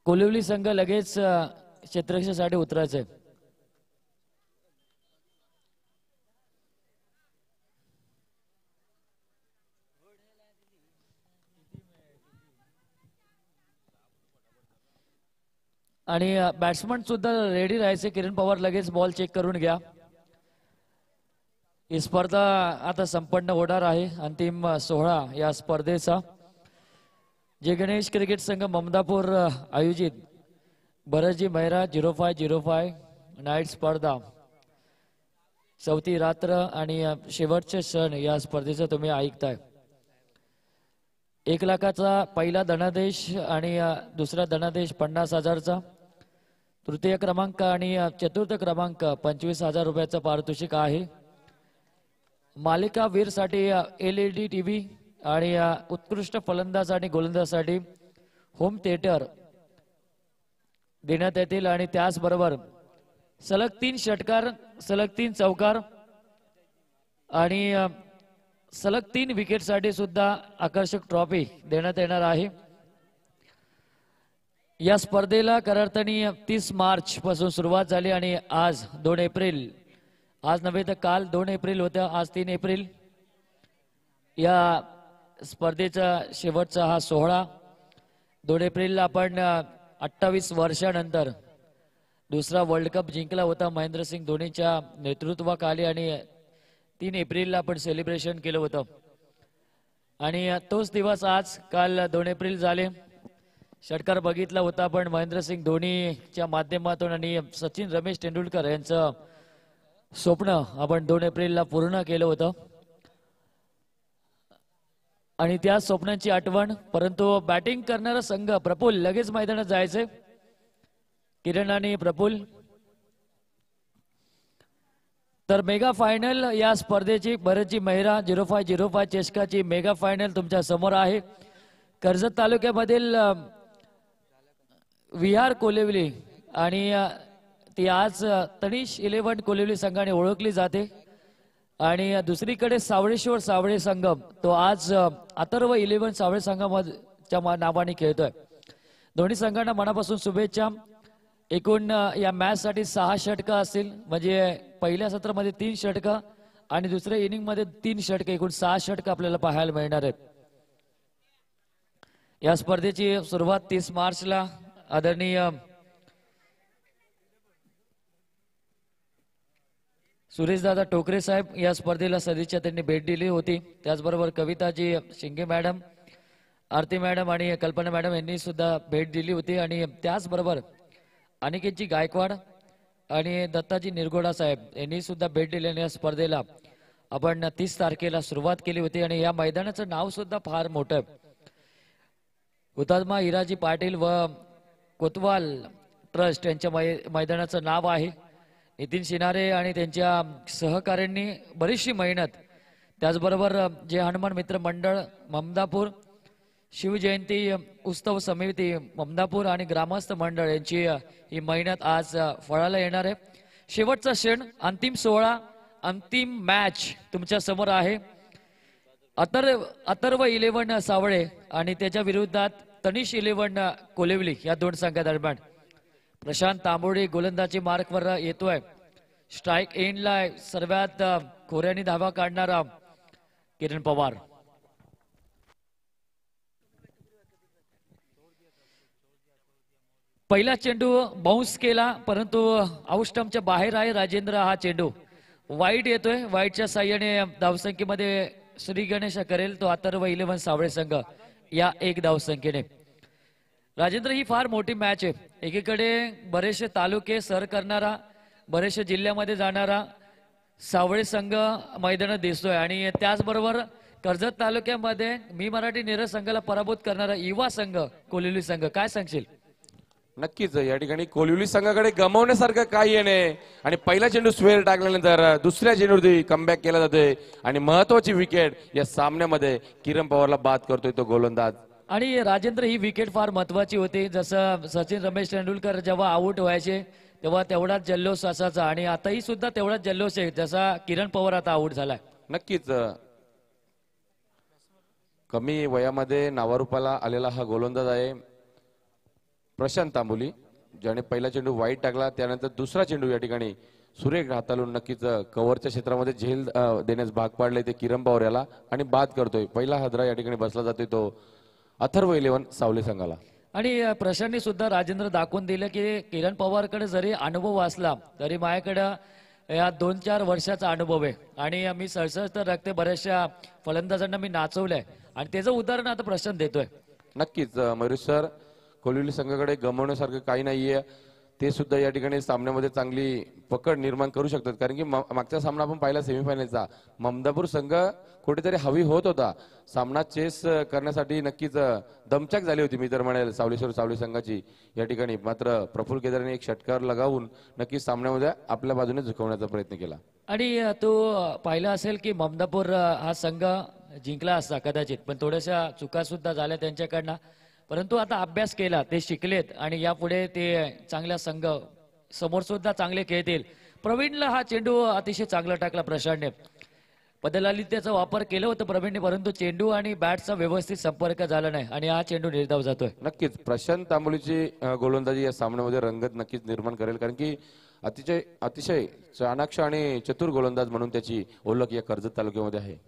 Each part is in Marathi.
कोलिवली संघ लगेच क्षेत्ररक्षणासाठी उतरायचंय. आणि बॅट्समन सुद्धा रेडी राहायचे. किरण पवार लगेच बॉल चेक करून घ्या. ही स्पर्धा आता संपन्न होणार आहे. अंतिम 16 या स्पर्धेचा जे गणेश क्रिकेट संघ ममदापूर आयोजित भरतजी मेहरा 0505 नाईट स्पर्धा चौथी रात्र आणि शेवटचे क्षण या स्पर्धेचं तुम्ही ऐकताय. 1 लाखाचा पहिला धनादेश आणि दुसरा धनादेश 50,000चा, तृतीय क्रमांक आणि चतुर्थ क्रमांक 25,000 रुपयाचं पारितोषिक आहे. मालिका वीरसाठी LED TV आणि उत्कृष्ट फलंदाज आणि गोलंदाजासाठी होम थिएटर देण्यात येतील. आणि त्याचबरोबर सलग 3 षटकार, सलग 3 चौकार आणि सलग 3 विकेटसाठी सुद्धा आकर्षक ट्रॉफी देण्यात येणार आहे. या स्पर्धेला खऱ्या 30 मार्च पासून सुरुवात झाली आणि आज 2 एप्रिल, आज नव्हे तर काल 2 एप्रिल होतं, आज 3 एप्रिल या स्पर्धेचा शेवटचा हा सोहळा. 2 एप्रिलला आपण 28 वर्षानंतर दुसरा वर्ल्ड कप जिंकला होता महेंद्रसिंग धोनीच्या नेतृत्वाखाली आणि 3 एप्रिलला आपण सेलिब्रेशन केलं होतं. आणि तोच दिवस आज काल 2 एप्रिल झाले. षटकार बघितला होता आपण महेंद्रसिंग धोनीच्या माध्यमातून आणि सचिन रमेश तेंडुलकर यांचं स्वप्न आपण 2 एप्रिलला पूर्ण केलं होतं. आणि त्या स्वप्नांची आठवण. परंतु बॅटिंग करणारा संघ प्रफुल्ल लगेच मैदानात जायचे. किरण आणि प्रफुल्ल. तर मेगा फायनल या स्पर्धेची भरतजी मेहरा 0505 चषकाची मेगा फायनल तुमच्या समोर आहे. कर्जत तालुक्यामधील विहार कोलिवली आणि ती आज तनिष 11 कोलिवली संघाने ओळखली जाते. आणि दुसरीकडे सावळेश्वर सावळे संघ तो आज अथर्व 11 सावळे संघाच्या नावाने खेळतोय. दोन्ही संघांना मनापासून शुभेच्छा. एकूण या मॅच साठी 6 षटक असतील, म्हणजे पहिल्या सत्रामध्ये 3 षटक आणि दुसऱ्या इनिंग मध्ये 3 षटक, एकूण 6 षटक आपल्याला पाहायला मिळणार आहेत. या स्पर्धेची सुरुवात 30 मार्चला आदरणीय सुरेशदादा टोकरे साहेब या स्पर्धेला सदिच्छा त्यांनी भेट दिली होती. त्याचबरोबर कविताजी शिंगे मॅडम, आरती मॅडम आणि कल्पना मॅडम यांनी सुद्धा भेट दिली होती. आणि त्याचबरोबर अनिकेतजी गायकवाड आणि दत्ताजी निरगोडा साहेब यांनी सुद्धा भेट दिली. आणि या स्पर्धेला आपण 30 तारखेला सुरुवात केली होती. आणि या मैदानाचं नाव सुद्धा फार मोठं, हुतात्मा हिराजी पाटील व कोतवाल ट्रस्ट यांच्या मैदानाचं नाव आहे. नितीन शिनारे आणि त्यांच्या सहकाऱ्यांनी बरीचशी मेहनत, त्याचबरोबर जे हनुमान मित्र मंडळ ममदापूर, शिवजयंती उत्सव समिती ममदापूर आणि ग्रामस्थ मंडळ यांची ही मेहनत आज फळाला येणार आहे. शेवटचा क्षण, अंतिम 16, अंतिम मॅच तुमच्या समोर आहे. अथर्व 11 सावळे आणि त्याच्या विरोधात तनिष 11 कोलिवली या 2 संघादरम्यान. प्रशांत तांबोळी गोलंदाजी मार्कवर येतोय. स्ट्राइक एंडला सर्वात खोऱ्याने धावा काढणारा किरण पवार. पहिला चेंडू बाउन्स केला, परंतु आउट स्टंपच्या बाहेर आहे राजेंद्र. हा चेंडू वाईट येतोय. वाईटच्या साह्याने धावसंख्येमध्ये श्री गणेश करेल तो अथर्व 11 सावळे संघ या 1 धावसंख्येने. राजेंद्र, ही फार मोठी मॅच आहे. एकीकडे बरेचसे तालुके सर करणारा, बरेचसे जिल्ह्यामध्ये जाणारा सावळे संघ मैदानात दिसतोय. आणि त्याचबरोबर कर्जत तालुक्यामध्ये मी मराठी नीरज संघाला पराभूत करणारा युवा संघ कोलिवली संघ. काय सांगशील? नक्कीच या ठिकाणी कोलिवली संघाकडे गमावण्यासारखं काही नाही. आणि पहिला चेंडू स्वेर टाकल्यानंतर दुसऱ्या चेंडूवरती कमबॅक केला जातोय आणि महत्वाची विकेट या सामन्यामध्ये किरण पवारला बाद करतोय तो गोलंदाज. आणि राजेंद्र, ही विकेट फार महत्वाची होती. जसं सचिन रमेश तेंडुलकर जेव्हा आउट व्हायचे तेव्हा तेवढाच जल्लोष असायचा आणि आताही सुद्धा तेवढाच जल्लोष आहे जसा किरण पवार आता आउट झालाय. नक्कीच कमी वयामध्ये नावारूपाला आलेला हा गोलंदाज आहे. प्रशांत तांबोली, ज्याने पहिला चेंडू वाईट टाकला, त्यानंतर दुसरा चेंडू या ठिकाणी सुरेख हाताळून नक्कीच कव्हरच्या क्षेत्रामध्ये झेल देण्यास भाग पाडले ते किरण पवार याला आणि बाद करतोय. पहिला हादरा या ठिकाणी बसला जातोय तो अथर्व 11 सावले संघाला. आणि प्रशांतने सुद्धा राजेंद्र दाखवून दिलं की किरण पवारकडे जरी अनुभव असला तरी माझ्याकडं या 2-4 वर्षाचा अनुभव आहे आणि मी सळसळ रक्ते बऱ्याचशा फलंदाजांना मी नाचवलंय आणि त्याचं उदाहरण आता प्रशांत देतोय. नक्कीच मयुरेश सर, कोलिवली संघाकडे गमवण्यासारखं काही नाहीये. ते सुद्धा या ठिकाणी सामन्यामध्ये चांगली पकड निर्माण करू शकतात, कारण की मागचा सामना आपण पाहिला सेमीफायनलचा, ममदापूर संघ कुठेतरी हवी होत होता. सामना चेस करण्यासाठी नक्कीच दमछाक झाली होती मी तर म्हणेल सावली संघाची या ठिकाणी. मात्र प्रफुल्ल केदारने एक षटकार लगावून नक्कीच सामन्यामध्ये आपल्या बाजूने झुकवण्याचा प्रयत्न केला. आणि तो पाहिला असेल की ममदापूर हा संघ जिंकला असता कदाचित, पण थोड्याशा चुका सुद्धा झाल्या त्यांच्याकडनं. परंतु आता अभ्यास केला, ते शिकलेत आणि यापुढे ते चांगल्या संघ समोर सुद्धा चांगले खेळतील. प्रवीणला हा चेंडू अतिशय चांगला टाकला प्रशांतने. बदलालित्याचा वापर केला होता प्रवीणने, परंतु चेंडू आणि बॅटचा व्यवस्थित संपर्क झाला नाही आणि हा चेंडू निर्धाव जातोय. नक्कीच प्रशांत तांबोलीची गोलंदाजी या सामन्यामध्ये रंगत नक्कीच निर्माण करेल, कारण की अतिशय अतिशय चाणाक्ष आणि चतुर गोलंदाज म्हणून त्याची ओळख या कर्जत तालुक्यामध्ये आहे.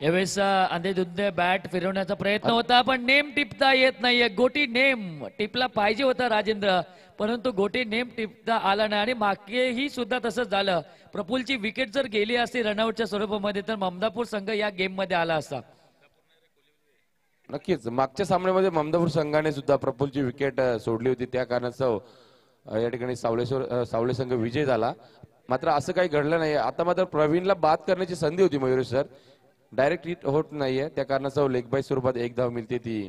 यावेळेस अंधेधुंदे बॅट फिरवण्याचा प्रयत्न होता, पण नेम टिपता येत नाहीये. गोटी नेम टिपला पाहिजे होता राजेंद्र, परंतु गोटी नेम टिपता आला नाही. आणि मागेही सुद्धा तसंच झालं. प्रफुल्लची विकेट जर गेली असती रनआउटच्या स्वरूपामध्ये तर ममदापूर संघ या गेम मध्ये आला असता. नक्कीच मागच्या सामन्यामध्ये ममदापूर संघाने सुद्धा प्रफुल्लची विकेट सोडली होती, त्या कारणास्तव या ठिकाणी सावले संघ विजय झाला. मात्र असं काही घडलं नाही. आता मात्र प्रवीणला बाद करण्याची संधी होती मयुरेश सर, डायरेक्ट हिट होत नाहीये, त्या कारणास्तव लेग बाय स्वरूपात एक धाव मिळते ती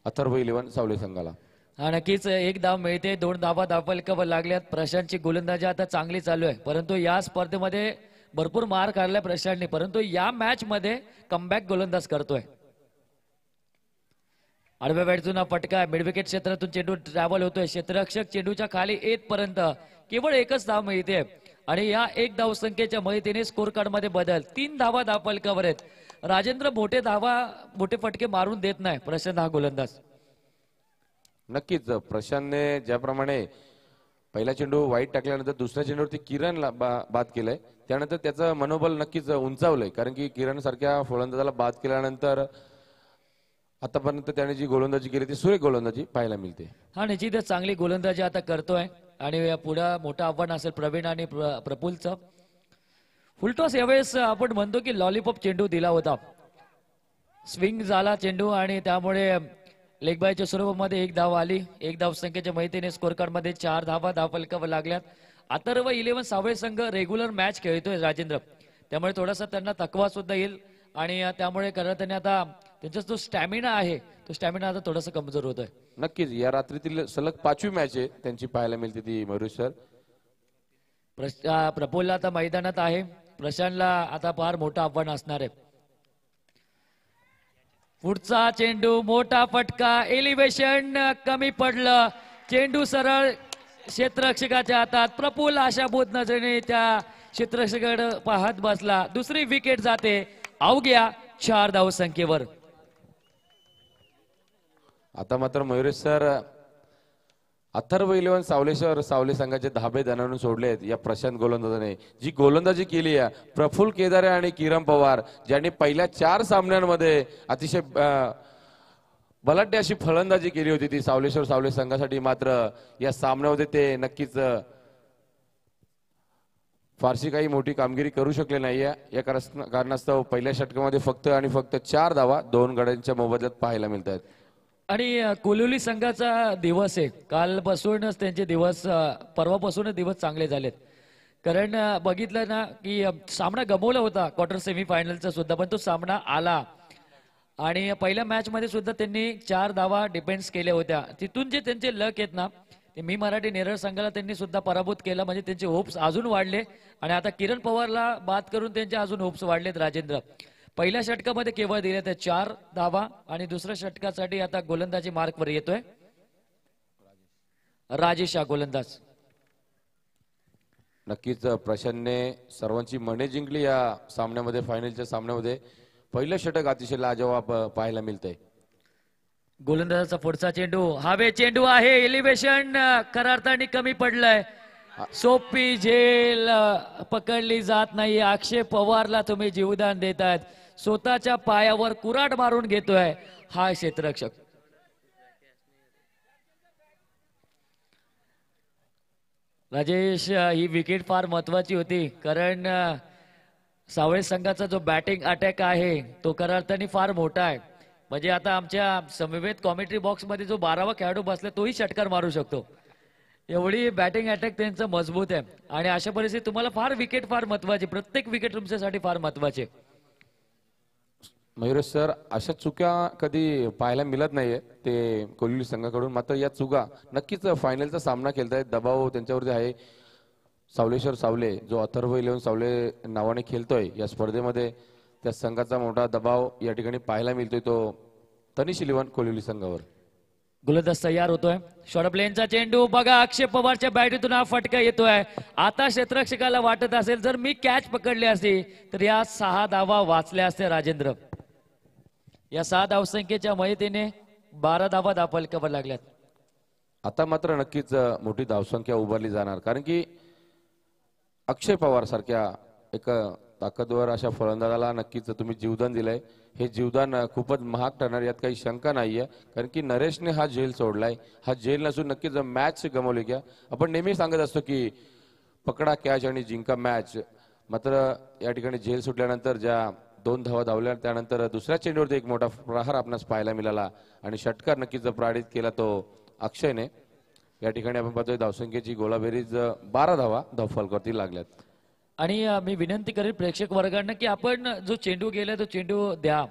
अथर्व 11 सावले संघाला. हा नक्कीच एक धाव मिळते. 2 धावा धावफलकावर लागल्यात. प्रशांतची गोलंदाजी आता चांगली चालू आहे, परंतु या स्पर्धेमध्ये भरपूर मार काढलाय प्रशांतने, परंतु या मॅच मध्ये कमबॅक गोलंदाज करतोय. आडव्या बॅटचा फटका, मिड विकेट क्षेत्रातून चेंडू ट्रॅव्हल होतोय. क्षेत्ररक्षक चेंडूच्या खाली येतपर्यंत केवळ एकच धाव मिळते आणि या एक धाव संख्येच्या मदतीने स्कोर कार्ड मध्ये बदल. 3 धावा धावफलकावर आहेत. राजेंद्र मोठे फटके मारून देत नाही प्रशांत हा गोलंदाज. नक्कीच प्रशांतने ज्याप्रमाणे पहिला चेंडू वाईट टाकल्यानंतर दुसऱ्या चेंडूवरती किरणला बाद केलंय, त्यानंतर त्याचं मनोबल नक्कीच उंचावलंय, कारण की किरण सारख्या फलंदाजाला बाद केल्यानंतर आतापर्यंत त्याने जी गोलंदाजी केली ती सुरेख गोलंदाजी पाहायला मिळते. हा निश्चितच चांगली गोलंदाजी आता करतोय आणि पुढे मोठं आव्हान असेल प्रवीण आणि प्रफुल्लचं. फुलटॉस यावेळेस आपण म्हणतो की लॉलीपॉप चेंडू दिला होता, स्विंग झाला चेंडू आणि त्यामुळे लेग बायच्या स्वरूपामध्ये एक धाव आली. एक धाव संख्येच्या माहितीने स्कोर कार्ड मध्ये 4 धावा धावफलकावर लागल्यात. अथर्व 11 सावळे संघ रेग्युलर मॅच खेळतोय राजेंद्र, त्यामुळे थोडासा त्यांना थकवा सुद्धा येईल आणि त्यामुळे त्यांनी आता त्यांचा जो स्टॅमिना आहे तो स्टॅमिना आता थोडासा कमजोर होतोय. नक्कीच या रात्रीतील सलग 5वी मॅच आहे त्यांची पाहायला मिळते ती मयुरेश सर. प्रफुल्ल आता मैदानात आहे. प्रशांतला आता फार मोठं आव्हान असणार आहे. पुढचा चेंडू मोठा फटका, एलिव्हेशन कमी पडलं, चेंडू सरळ क्षेत्ररक्षकाच्या हातात. प्रफुल्ल आशाभूत नजरेने त्या क्षेत्ररक्षकाकडे पाहत बसला. दुसरी विकेट जाते अवघ्या 4 धाव संख्येवर. आता मात्र मयुरेश सर अथर्व 11 सावले संघाचे धाबे दणाणून सोडले आहेत या प्रशांत गोलंदाजाने. जी गोलंदाजी केली आहे प्रफुल्ल केदारे आणि किरण पवार, ज्यांनी पहिल्या 4 सामन्यांमध्ये अतिशय बलाढ्य अशी फलंदाजी केली होती ती सावले संघासाठी, मात्र या सामन्यामध्ये ते नक्कीच फारशी काही मोठी कामगिरी करू शकले नाहीये. या कारणास्तव पहिल्या षटकामध्ये फक्त आणि फक्त 4 धावा 2 गड्यांच्या मोबदल्यात पाहायला मिळत आहेत. आणि कोलिवली संघाचा दिवस आहे, कालपासूनच त्यांचे दिवस, परवापासूनच दिवस चांगले झालेत. कारण बघितलं ना की सामना गमवला होता क्वार्टर सेमीफायनलचा सुद्धा, पण तो सामना आला आणि पहिल्या मॅच मध्ये सुद्धा त्यांनी 4 धावा डिफेन्स केल्या होत्या. तिथून जे त्यांचे लक आहेत ना, ते मी मराठी नेरळ संघाला त्यांनी सुद्धा पराभूत केला, म्हणजे त्यांचे होप्स अजून वाढले आणि आता किरण पवारला बाद करून त्यांचे अजून होप्स वाढलेत. राजेंद्र पहिल्या षटकामध्ये केवळ दिले ते 4 धावा आणि दुसऱ्या षटकासाठी आता गोलंदाजी मार्कवर येतोय राजेश हा गोलंदाज. नक्कीच प्रशांतने सर्वांची मने जिंकली या सामन्यामध्ये. फायनलच्या सामन्यामध्ये पहिलं षटक अतिशय लाजवाब पाहायला मिळतंय. गोलंदाजाचा पुढचा चेंडू हवे चेंडू आहे एलिव्हेशन खऱ्या अर्थाने कमी पडलंय. सोपी झेल पकडली जात नाही. अक्षय पवारला तुम्ही जीवदान देतायत. स्वतःच्या पायावर कुऱ्हाड मारून घेतोय हा क्षेत्ररक्षक. राजेश ही विकेट फार महत्वाची होती कारण सावळे संघाचा जो बॅटिंग अटॅक आहे तो खऱ्या अर्थाने फार मोठा आहे. म्हणजे आता आमच्या समवेत कॉमेंट्री बॉक्स मध्ये जो 12वा खेळाडू बसला तोही षटकार मारू शकतो. एवढी बॅटिंग अटॅक त्यांचं मजबूत आहे. आणि अशा परिस्थितीत तुम्हाला फार विकेट फार महत्वाची. प्रत्येक विकेट तुमच्यासाठी फार महत्वाची. मयुरेश सर, अशा चुका कधी पाहायला मिळत नाहीये ते कोल्हापुर संघाकडून. मात्र या चुका नक्कीच फायनलचा सामना खेळतायत. दबाव त्यांच्यावरती आहे. सावलेश्वर सावले जो अथर्व 11 सावले नावाने खेळतोय या स्पर्धेमध्ये, त्या संघाचा मोठा दबाव या ठिकाणी पाहायला मिळतोय तो तनिष 11 कोल्हापुर संघावर. गोलंदाज तयार होतोय. शॉर्ट प्लेनचा चेंडू बघा अक्षय पवारच्या बॅटीतून हा फटका येतोय. आता क्षेत्ररक्षकाला वाटत असेल जर मी कॅच पकडली असती तर या 6 धावा वाचल्या असत्या राजेंद्र. या 6 धावसंख्येच्या मदतीने 12 धावा धापलकावर लागल्यात. आता मात्र नक्कीच मोठी धावसंख्या उभारली जाणार कारण की अक्षय पवार सारख्या एक ताकदवर अशा फलंदाजाला नक्कीच तुम्ही जीवदान दिलंय. हे जीवदान खूपच महाग ठरणार यात काही शंका नाहीये. कारण की नरेशने हा झेल सोडलाय. हा झेल नसून नक्कीच मॅच गमावली घ्या. आपण नेहमी सांगत असतो की पकडा कॅच आणि जिंका मॅच. मात्र या ठिकाणी झेल सुटल्यानंतर ज्या 2 धावा धावल्या त्यानंतर दुसऱ्या चेंडूवरती एक मोठा प्रहार आपणास पाहायला मिळाला आणि षटकार नक्कीच प्राडित केला तो अक्षयने. या ठिकाणी आपण पाहतोय धावसंख्येची गोलाबेरीज 12 धावा धावफलकावरती लागल्यात. आणि मी विनंती करेन प्रेक्षक वर्गांना की आपण जो चेंडू गेला तो चेंडू द्या.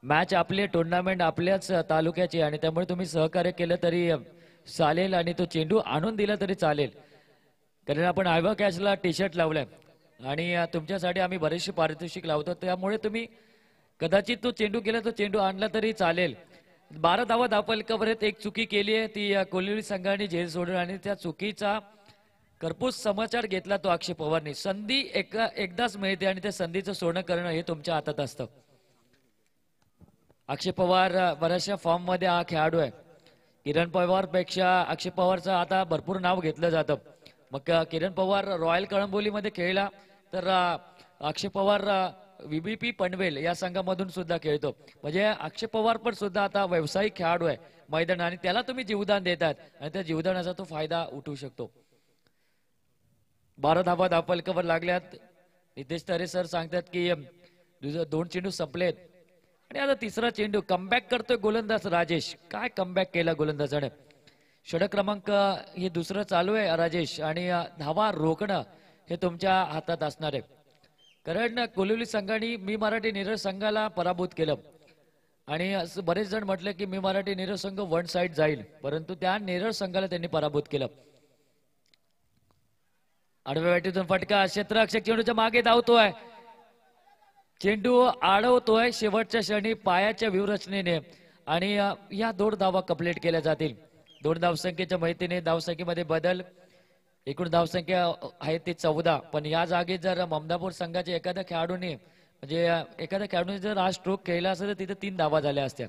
मॅच आपले टुर्नामेंट आपल्याच तालुक्याची आणि त्यामुळे तुम्ही सहकार्य केलं तरी चालेल आणि तो चेंडू आणून दिला तरी चालेल. कारण आपण आयवा कॅचला टी शर्ट लावलाय आणि तुमच्यासाठी आम्ही बरेचसे पारितोषिक लावतो. त्यामुळे तुम्ही कदाचित तो चेंडू गेला तो चेंडू आणला तरी चालेल. 12 धावा धावफलकावर एक चुकी केली आहे ती कोल्हापुर संघाने झेल सोडली आणि त्या चुकीचा कर्पूस समाचार घेतला तो अक्षय पवारने. संधी एकदाच मिळते आणि त्या संधीचं सोनं करणं हे तुमच्या हातात असतं. अक्षय पवार बऱ्याचशा फॉर्म मध्ये हा खेळाडू आहे. किरण पवार पेक्षा अक्षय पवारचं आता भरपूर नाव घेतलं जातं. मग किरण पवार रॉयल कळंबोलीमध्ये खेळला तर अक्षय पवार VBP पनवेल या संघामधून सुद्धा खेळतो. म्हणजे अक्षय पवार पण सुद्धा आता व्यावसायिक खेळाडू आहे मैदान आणि त्याला तुम्ही जीवदान देतात आणि त्या जीवदानाचा तो फायदा उठवू शकतो. 12 धावा धावफलकावर लागल्यात. नितेश तरे सर सांगतात की 2 चेंडू संपलेत आणि आता तिसरा चेंडू. कमबॅक करतोय गोलंदाज राजेश. काय कमबॅक केला गोलंदाजाने. षटक क्रमांक हे दुसरं चालू आहे राजेश आणि धावा रोखणं हे तुमच्या हातात असणार आहे. कारण कोल्हापुर संघाने मी मराठी नीरज संघाला पराभूत केलं आणि असं बरेच जण म्हटले की मी मराठी नीरज संघ वन साइड जाईल, परंतु त्या नीरज संघाला त्यांनी पराभूत केलं. आडव्या बॅटीतून फटका. क्षेत्ररक्षक चेंडूच्या मागे धावतोय. चेंडू अडवतोय शेवटच्या क्षणी पायाच्या व्यूहरचनेने आणि या 2 धावा कंप्लीट केल्या जातील. 2 धावसंख्येच्या माहितीने धावसंख्येमध्ये बदल. एकूण धावसंख्या आहे ती 14. पण या जागी जर ममदापूर संघाच्या एखाद्या खेळाडूने म्हणजे एखाद्या खेळाडूने जर हा स्ट्रोक खेळला असेल तर तिथे 3 धावा झाल्या असत्या.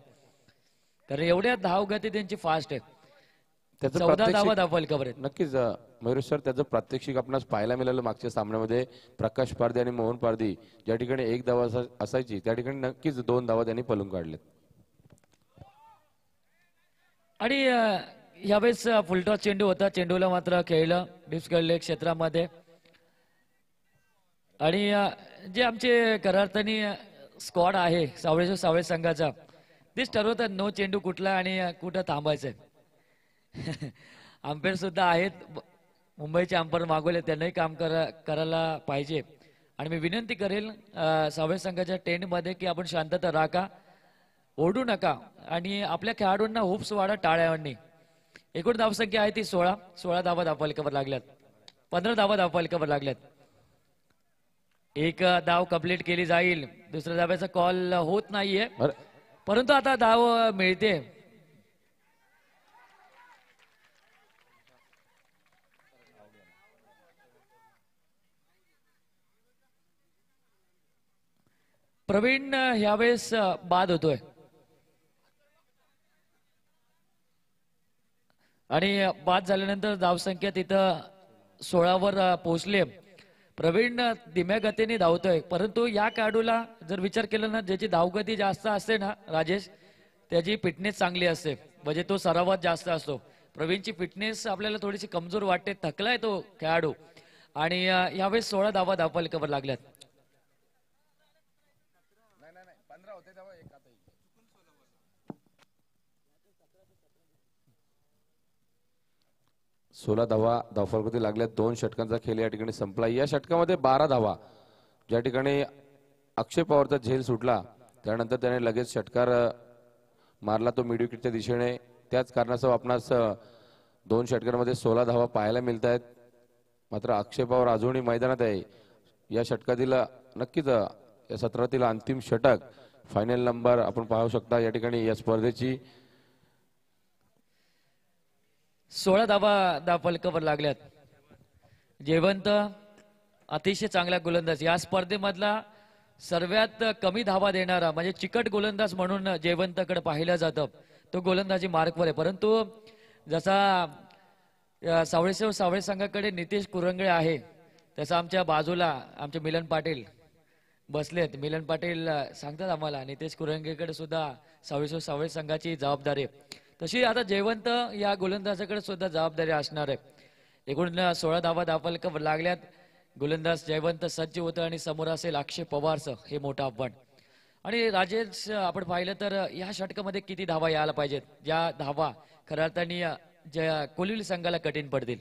कारण एवढ्या धावगती त्यांची फास्ट आहे. 14 धावा धावफलकावर आहेत. नक्कीच मयुरेश सर, त्याचं प्रात्यक्षिक आपणास पाहायला मिळालं मागच्या सामन्यामध्ये. प्रकाश पारधी आणि मोहन पारधी ज्या ठिकाणी 1 धावा असायची त्या ठिकाणी नक्कीच 2 धावा त्यांनी पळून काढलेत. आणि यावेळेस फुलटॉस चेंडू होता. चेंडूला मात्र खेळलं डिस्कल्ले क्षेत्रामध्ये आणि जे आमचे खऱ्या अर्थाने स्क्वॉड आहे सावळे संघाचा तेच ठरवतात नो चेंडू कुठला आणि कुठं थांबायचंय. अंपायर सुद्धा आहेत. मुंबईचे अंपायर मागवले त्यांनाही काम करायला पाहिजे. आणि मी विनंती करेल सावळे संघाच्या टेंट मध्ये की आपण शांतता राखा, ओढू नका आणि आपल्या खेळाडूंना हुप्स वाढा टाळ्यांनी. एकूण धावसंख्या आहे ती 16 धावा धावफलकावर लागल्यात. 15 धावा धावफलकावर लागल्यात. 1 धाव कंप्लीट केली जाईल. दुसऱ्या धाव्याचा कॉल होत नाहीये परंतु आता धाव मिळते. प्रवीण यावेळेस बाद होतोय. आणि बाद झाल्यानंतर धावसंख्या तिथं 16वर पोहोचले. प्रवीण धीम्या गतीने धावतोय, परंतु या खेळाडूला जर विचार केला ना, ज्याची धावगती जास्त असते ना राजेश, त्याची फिटनेस चांगली असते, म्हणजे तो सरावात जास्त असतो. प्रवीणची फिटनेस आपल्याला थोडीशी कमजोर वाटते, थकलाय तो खेळाडू. आणि यावेळेस 16 धावा धावफलकावर लागल्यात. सोळा धावा धावफलकावरती लागल्या. 2 षटकांचा खेळ या ठिकाणी संपला. या षटकामध्ये 12 धावा. ज्या ठिकाणी अक्षय पवारचा झेल सुटला त्यानंतर त्याने लगेच षटकार मारला तो मिड विकेटच्या दिशेने. त्याच कारणासह आपणास 2 षटकांमध्ये 16 धावा पाहायला मिळत आहेत. मात्र अक्षय पवार अजूनही मैदानात आहे. या षटकातील नक्कीच या सत्रातील अंतिम षटक, फायनल नंबर आपण पाहू शकता या ठिकाणी या स्पर्धेची. 16 धावा धावफलकावर लागल्यात. जयवंत अतिशय चांगला गोलंदाज, या स्पर्धेमधला सर्वात कमी धावा देणारा म्हणजे चिकट गोलंदाज म्हणून जयवंतकडे पाहिलं जातं. तो गोलंदाजी मार्कवर आहे. परंतु जसा सावळे संघाकडे नितेश कुरंगळे आहे, तसं आमच्या बाजूला आमचे मिलन पाटील बसलेत. मिलन पाटील सांगतात आम्हाला नितेश कुरंगेकडे सुद्धा सावळे संघाची जबाबदारी आहे. तशी आता जयवंत या गोलंदाजाकडे सुद्धा जबाबदारी असणार आहे. एकूण 16 धावा धावफलकावर लागल्यात. गोलंदाज जयवंत सज्ज होतं आणि समोर असेल अक्षय पवारचं हे मोठं आव्हान. आणि राजेश, आपण पाहिलं तर या षटकामध्ये किती धावा यायला पाहिजेत, ज्या धावा खऱ्या अर्थाने ज्या कोलिवली संघाला कठीण पडतील.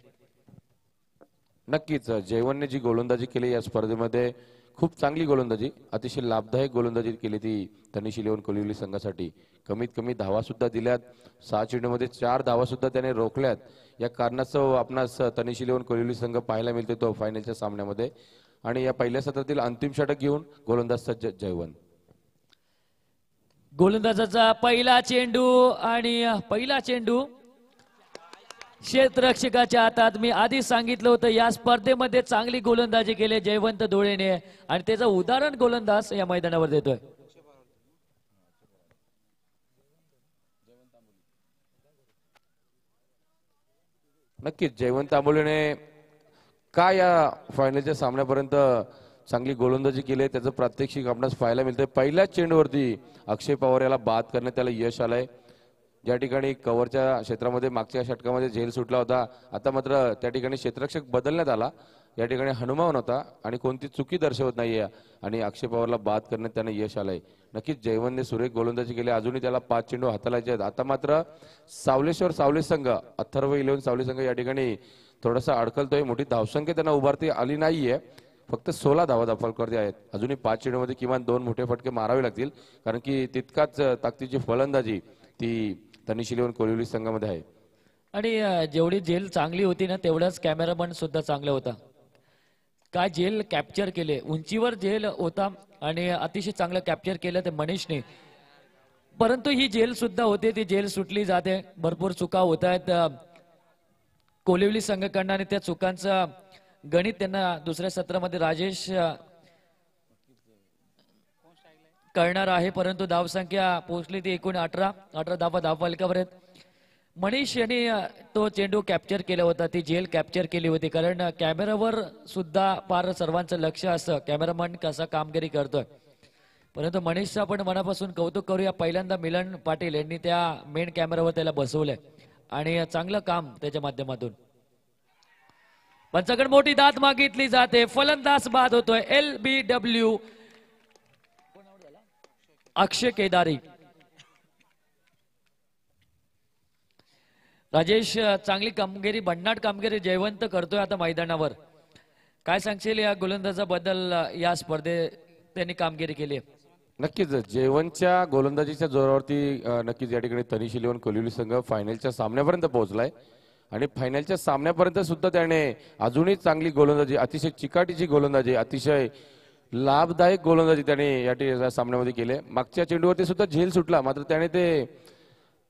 नक्कीच जयवंतने जी गोलंदाजी केली या स्पर्धेमध्ये खूप चांगली गोलंदाजी, अतिशय लाभदायक गोलंदाजी केली ती तनिष इलेव्हन कोलिवली संघासाठी. कमीत कमी धावा सुद्धा दिल्यात. 6 चेंडूमध्ये 4 धावा सुद्धा त्याने रोखल्यात. या कारणास्तव आपणास तनिष इलेव्हन कोलिवली संघ पाहायला मिळतो तो फायनलच्या सामन्यामध्ये. आणि या पहिल्या सत्रातील अंतिम षटक घेऊन गोलंदाज सज्ज जयवंत. गोलंदाजाचा पहिला चेंडू आणि पहिला चेंडू क्षेत्ररक्षकाच्या हातात. मी आधी सांगितलं होतं या स्पर्धेमध्ये चांगली गोलंदाजी केली जयवंत धुळेने आणि त्याचं उदाहरण गोलंदाज या मैदानावर देतोय. नक्कीच जयवंत आंबोलेने का या फायनलच्या सामन्यापर्यंत चांगली गोलंदाजी केली त्याचं प्रात्यक्षिक आपणास पाहायला मिळतंय. पहिल्याच चेंडूवरती अक्षय पवार याला बाद करण्यात त्याला यश आलंय. ज्या ठिकाणी कव्हरच्या क्षेत्रामध्ये मागच्या षटकामध्ये झेल सुटला होता, आता मात्र त्या ठिकाणी क्षेत्ररक्षक बदलण्यात आला. या ठिकाणी हनुमान होता आणि कोणती चुकी दर्शवत नाहीये आणि अक्षय पवारला बाद करण्यात त्याने यश आलंय. नक्कीच जयवंतने सुरेख गोलंदाजी केली. अजूनही त्याला 5 चेंडू हाताळायचे आहेत. आता मात्र सावळे संघ, अथर्व इलेव्हन सावळे संघ या ठिकाणी थोडासा अडकलतोय. मोठी धावसंख्या त्यांना उभारती आली नाहीये. फक्त 16 धावा धावफलकावरती आहेत. अजूनही 5 चेंडूमध्ये किमान 2 मोठे फटके मारावे लागतील, कारण की तितकाच ताकदीची फलंदाजी ती तनिष इलेव्हन कोलिवली संघामध्ये आहे. आणि जेवढी झेल चांगली होती ना, तेवढाच कॅमेरामन सुद्धा चांगला होता. काय झेल कॅप्चर केले, उंचीवर झेल होता आणि अतिशय चांगलं कॅप्चर केलं ते मनीषने. परंतु ही झेल सुद्धा होते, ती झेल सुटली जाते. भरपूर चुका होत आहेत कोलिवली संघाकडनं आणि त्या चुकांचं गणित त्यांना दुसऱ्या सत्रामध्ये राजेश करणार आहे. परंतु धावसंख्या पोहोचली ती एकूण 18 धावा धावफलकावर आहेत. मनीष यांनी तो चेंडू कॅप्चर केला होता, ती झेल कॅप्चर केली होती, कारण कॅमेरावर सुद्धा फार सर्वांचं लक्ष असतं कॅमेरामन कसा कामगिरी करतोय. परंतु मनीषचं आपण मनापासून कौतुक करूया. पहिल्यांदा मिलन पाटील यांनी त्या मेन कॅमेरावर त्याला बसवलंय आणि चांगलं काम त्याच्या माध्यमातून. पंचाकडे मोठी दाद मागितली जाते. फलंदाज बाद होतोय LBW अक्षय केदारी. राजेश, चांगली कामगिरी, भन्नाट कामगिरी जयवंत करतोय आता मैदानावर. काय सांगशील या गोलंदाजाबद्दल, या स्पर्धेत त्यांनी कामगिरी केली? नक्कीच जयवंतच्या गोलंदाजीच्या जोरावरती नक्कीच या ठिकाणी तनिष इलेव्हन कोलिवली संघ फायनलच्या सामन्यापर्यंत पोहोचलाय. आणि फायनलच्या सामन्यापर्यंत सुद्धा त्याने अजूनही चांगली गोलंदाजी, अतिशय चिकाटीची गोलंदाजी, अतिशय लाभदायक गोलंदाजी त्याने या सामन्यामध्ये केले. मागच्या चेंडूवरती सुद्धा झेल सुटला, मात्र त्याने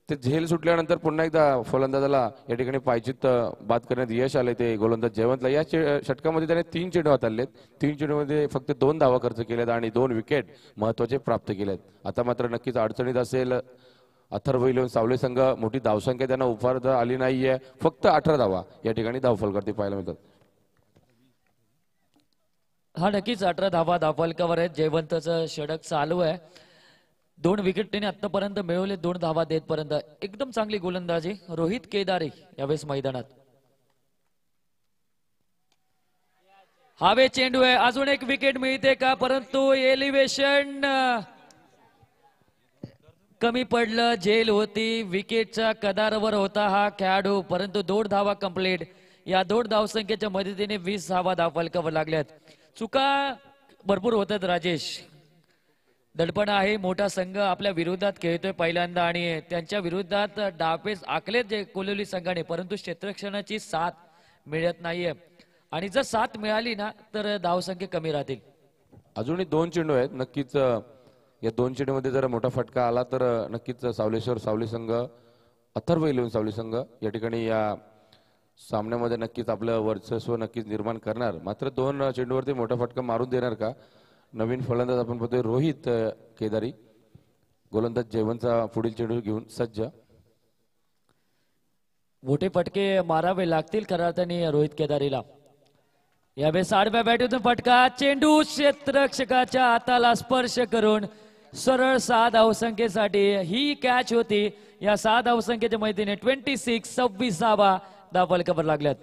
ते झेल सुटल्यानंतर पुन्हा एकदा फलंदाजाला या ठिकाणी पायचित बाद करण्यात यश आले ते गोलंदाज जयवंतला. या षटकामध्ये त्याने 3 चेंडू हाताळलेत. 3 चेंडूमध्ये फक्त 2 धावा खर्च केल्यात आणि 2 विकेट महत्वाचे प्राप्त केलेत. आता मात्र नक्कीच अडचणीत असेल अथर्व इलेव्हन सावले संघ मोठी धावसंख्या त्यांना उपहार आली नाहीये, फक्त 18 धावा या ठिकाणी धावफलकावरती पाहायला मिळतात. हा नक्कीच 18 धावा धावफलकावर आहेत. जयवंतचं षटक चालू आहे. 2 विकेट त्याने आतापर्यंत मिळवले, 2 धावा देतपर्यंत. एकदम चांगली गोलंदाजी रोहित केदारी यावेळेस मैदानात. हवे चेंडू आहे, अजून एक विकेट मिळते का, परंतु एलिव्हेशन कमी पडलं. झेल होती, विकेटच्या कदारावर होता हा खेळाडू, परंतु 2 धावा कंप्लीट. या 2 धावसंख्येच्या मदतीने 20 धावा धावफलकावर लागल्यात. चुका भरपूर होतात राजेश. दडपण आहे, मोठा संघ आपल्या विरोधात खेळतोय पहिल्यांदा आणि त्यांच्या विरोधात डावपेच आखलेत जे कोलिवली संघाने, परंतु क्षेत्ररक्षणाची साथ मिळत नाहीये आणि जर साथ मिळाली ना तर धावसंख्या कमी राहतील. अजूनही 2 चेंडू आहेत. नक्कीच या 2 चेंडूमध्ये जर मोठा फटका आला तर नक्कीच सावलेश्वर सावली संघ, अथर्व इलेव्हन सावली संघ या ठिकाणी या सामन्यामध्ये नक्कीच आपलं वर्चस्व नक्कीच निर्माण करणार. मात्र 2 चेंडूवरती मोठा फटका मारून देणार का? नवीन फलंदाज आपण पाहतोय रोहित केदारी. गोलंदाज जयवंतचा पुढील चेंडू घेऊन सज्ज. मोठे फटके मारावे लागतील खऱ्या अर्थाने रोहित केदारीला. यावेळेस आडव्या बॅटून फटका, चेंडू क्षेत्ररक्षकाच्या हाताला स्पर्श करून सरळ 6 धावसंख्येसाठी ही कॅच होती. या 6 धावसंख्येच्या मैत्रीने 26 धावा धावफलकावर लागल्यात.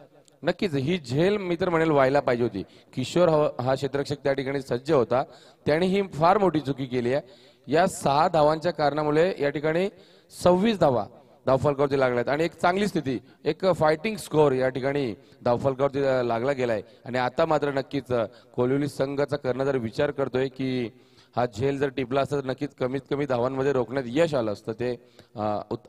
नक्कीच ही झेल मी तर म्हणेल व्हायला पाहिजे होती. किशोर हा क्षेत्ररक्षक त्या ठिकाणी सज्ज होता, त्याने ही फार मोठी चुकी केली आहे. या 6 धावांच्या कारणामुळे या ठिकाणी 26 धावा धावफलकावरती लागल्यात आणि एक चांगली स्थिती, एक फायटिंग स्कोअर या ठिकाणी धावफलकावरती लागला गेलाय. आणि आता मात्र नक्कीच कोलिवली संघाचा करणं जर विचार करतोय की हा झेल जर टिपला असता तर नक्कीच कमीत कमी धावांमध्ये रोखण्यात यश आलं असतं ते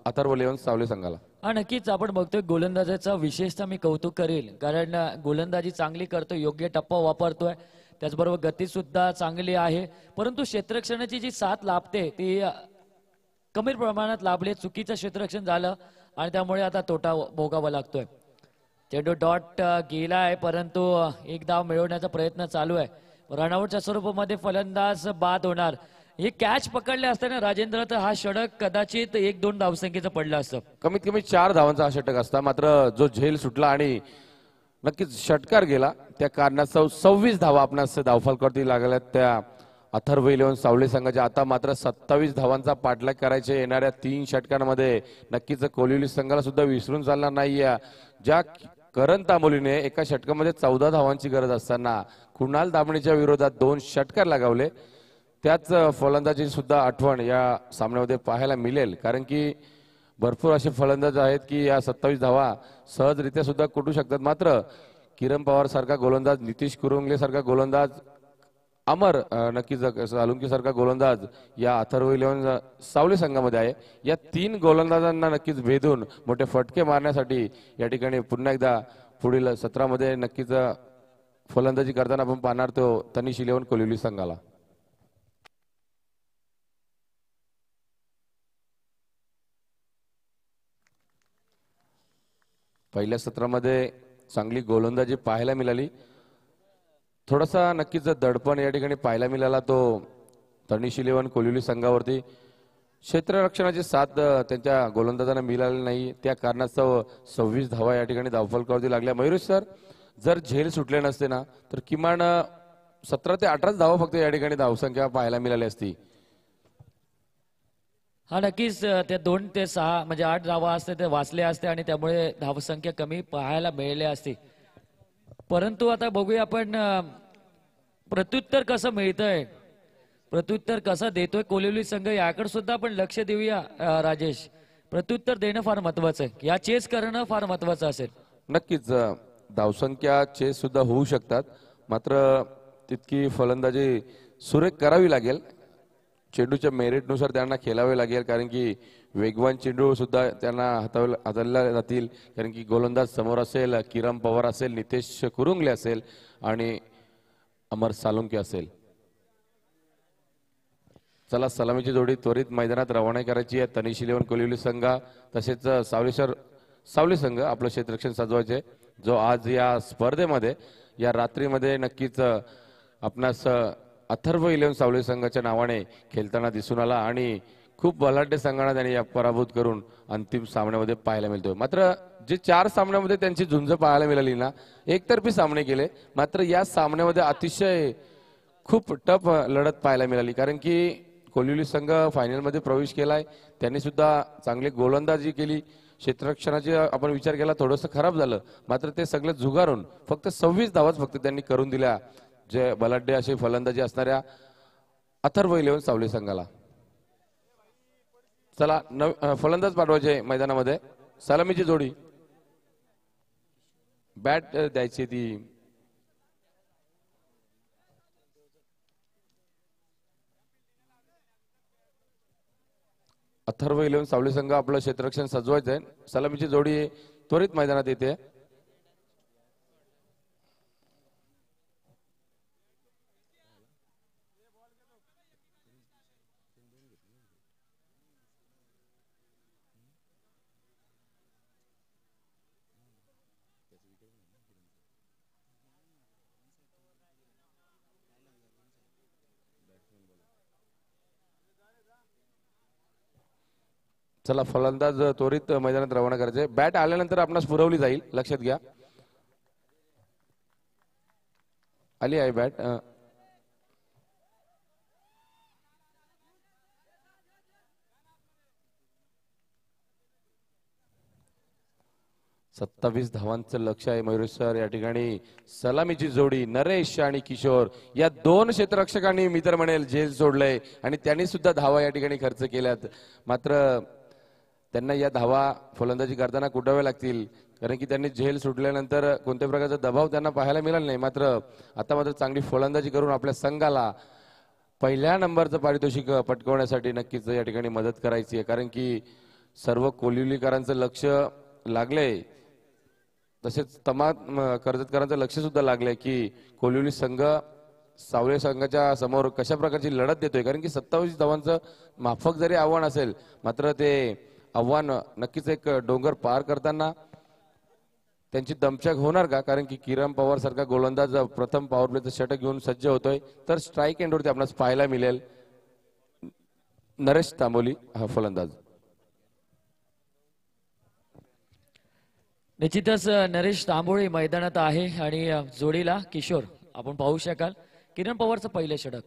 अथर्व इलेव्हन सावले संघाला. हा नक्कीच आपण बघतोय गोलंदाजाचा विशेषतः मी कौतुक करेल, कारण गोलंदाजी चांगली करतोय, योग्य टप्पा वापरतोय, त्याचबरोबर गती सुद्धा चांगली आहे. परंतु क्षेत्ररक्षणाची जी साथ लाभते ती कमी प्रमाणात लाभले. चुकीचं क्षेत्ररक्षण झालं आणि त्यामुळे आता तोटा भोगावा लागतोय. चेंडू डॉट गेलाय, परंतु एक धाव मिळवण्याचा प्रयत्न चालू आहे. रनआउटच्या स्वरूपामध्ये फलंदाज बाद होणार. हे कॅच पकडले असताना राजेंद्र तर हा षटक कदाचित 1-2 धावसंख्येचं पडलं असतं. कमीत कमी 4 धावांचा हा षटक असता. मात्र जो झेल सुटला आणि नक्कीच षटकार गेला त्या कारणास्तव 26 धावा आपणास धावफलकावरती लागल्यात त्या अथर्व इलेव्हन सावले संघाच्या. आता मात्र 27 धावांचा पाठलाग करायचे येणाऱ्या 3 षटकांमध्ये. नक्कीच कोलिवली संघाला सुद्धा विसरून चालणार नाहीये. ज्या करण तांबोलीने एका षटकामध्ये 14 धावांची गरज असताना कुणाल दामणेच्या विरोधात 2 षटकार लगावले, त्याच फलंदाजी सुद्धा आठवण या सामन्यामध्ये पाहायला मिळेल. कारण की भरपूर असे फलंदाज आहेत की या 27 धावा सहजरित्या सुद्धा कुटू शकतात. मात्र किरण पवार सारखा गोलंदाज, नितीश कुरुंगले सारखा गोलंदाज, अमर नक्कीच सालुंकी सारखा गोलंदाज या अथर्व इलेव्हन सावली संघामध्ये आहे. या 3 गोलंदाजांना नक्कीच भेदून मोठे फटके मारण्यासाठी या ठिकाणी पुन्हा एकदा पुढील सत्रामध्ये नक्कीच फलंदाजी करताना आपण पाहणार तो तनिष इलेव्हन कोलिवली संघाला. पहिल्या सत्रामध्ये चांगली गोलंदाजी पाहायला मिळाली. थोडासा नक्कीच दडपण या ठिकाणी पाहायला मिळाला तो तनिष इलेव्हन कोलिवली संघावरती. क्षेत्ररक्षणाची साथ त्यांच्या गोलंदाजांना मिळाली नाही, त्या कारणास्तव 26 धावा या ठिकाणी धावफलकावरती लागल्या. मयुरेश सर, जर झेल सुटले नसते ना तर किमान 17 ते 18 धावा फक्त या ठिकाणी धावसंख्या पाहायला मिळाली असती. हा नक्कीच त्या 2 ते 6 म्हणजे 8 धावा असते ते वाचले असते आणि त्यामुळे धावसंख्या कमी पाहायला मिळाली असती. परंतु आता बघूया आपण प्रत्युत्तर कसं मिळतंय, प्रत्युत्तर कसं देतोय कोलिवली संघ, याकडे सुद्धा आपण लक्ष देऊया. राजेश, प्रत्युत्तर देणं फार महत्वाचं आहे, या चेस करणं फार महत्वाचं असेल. नक्कीच धावसंख्या चेस सुद्धा होऊ शकतात, मात्र तितकी फलंदाजी सुरेख करावी लागेल. चेंडूच्या मेरिटनुसार त्यांना खेळावे लागेल, कारण की वेगवान चेंडू सुद्धा त्यांना हाताळले जातील. कारण की गोलंदाज समोर असेल, किरण पवार असेल, नितेश कुरुंगले असेल आणि अमर सालुंके असेल. चला, सलामीची जोडी त्वरित मैदानात रवाना करायची आहे. तनिष इलेव्हन कोलिवली संघ तसेच सावली संघ आपलं क्षेत्ररक्षण सजवायचे, जो आज या स्पर्धेमध्ये या रात्रीमध्ये नक्कीच आपणास अथर्व इलेव्हन सावली संघाच्या नावाने खेळताना दिसून आला आणि खूप बलाढ्य संघांना त्यांनी पराभूत करून अंतिम सामन्यामध्ये पाहायला मिळतोय. मात्र जे 4 सामन्यामध्ये त्यांची झुंज पाहायला मिळाली ना, एकतर्फी सामने केले, मात्र या सामन्यामध्ये अतिशय खूप टफ लढत पाहायला मिळाली. कारण की कोलिवली संघ फायनलमध्ये प्रवेश केलाय, त्यांनी सुद्धा चांगली गोलंदाजी केली. क्षेत्ररक्षणाचे आपण विचार केला थोडंसं खराब झालं, मात्र ते सगळं झुगारून फक्त 26 धावाच फक्त त्यांनी करून दिल्या जे बलाढ्य असे फलंदाजी असणाऱ्या अथर्व 11 सावली संघाला. चला फलंदाज पाठवायचे मैदानामध्ये. सलामीची जोडी, बॅट द्यायची ती अथर्व 11 सावली संघ आपलं क्षेत्ररक्षण सजवायचंय. सलामीची जोडी त्वरित मैदानात येते. चला फलंदाज त्वरित मैदानात रवाना करायचे. बॅट आल्यानंतर आपणास पुरवली जाईल, लक्षात घ्या. आली आहे बॅट. 27 धावांचं लक्ष आहे मयुरेश सर. या ठिकाणी सलामीची जोडी नरेश आणि किशोर या 2 क्षेत्ररक्षकांनी मी तर म्हणेल झेल सोडलंय आणि त्यांनी सुद्धा धावा या ठिकाणी खर्च केल्यात. मात्र त्यांना या धावा फलंदाजी करताना कुटाव्या लागतील, कारण की त्यांनी झेल सुटल्यानंतर कोणत्या प्रकारचा दबाव त्यांना पाहायला मिळाला नाही. मात्र आता चांगली फलंदाजी करून आपल्या संघाला पहिल्या नंबरचं पारितोषिक पटकावण्यासाठी नक्कीच या ठिकाणी मदत करायची आहे. कारण की सर्व कोलिवलीकरांचं लक्ष लागलंय, तसेच तमाम कर्जतकरांचं लक्ष सुद्धा लागलंय की कोलिवली संघ सावळे संघाच्या समोर कशा प्रकारची लढत देतोय. कारण की 27 धावांचं माफक जरी आव्हान असेल, मात्र ते आव्हान नक्कीच एक डोंगर पार करताना त्यांची दमछाक होणार का? कारण की किरण पवार सारखा गोलंदाज प्रथम पॉवर प्लेचं षटक घेऊन सज्ज होतोय. तर स्ट्राईक एंडवरती आपल्याला पाहायला मिळेल नरेश तांबोली हा फलंदाज. निश्चितच नरेश तांबोळी मैदानात आहे आणि जोडीला किशोर आपण पाहू शकाल. किरण पवारचं पहिलं षटक,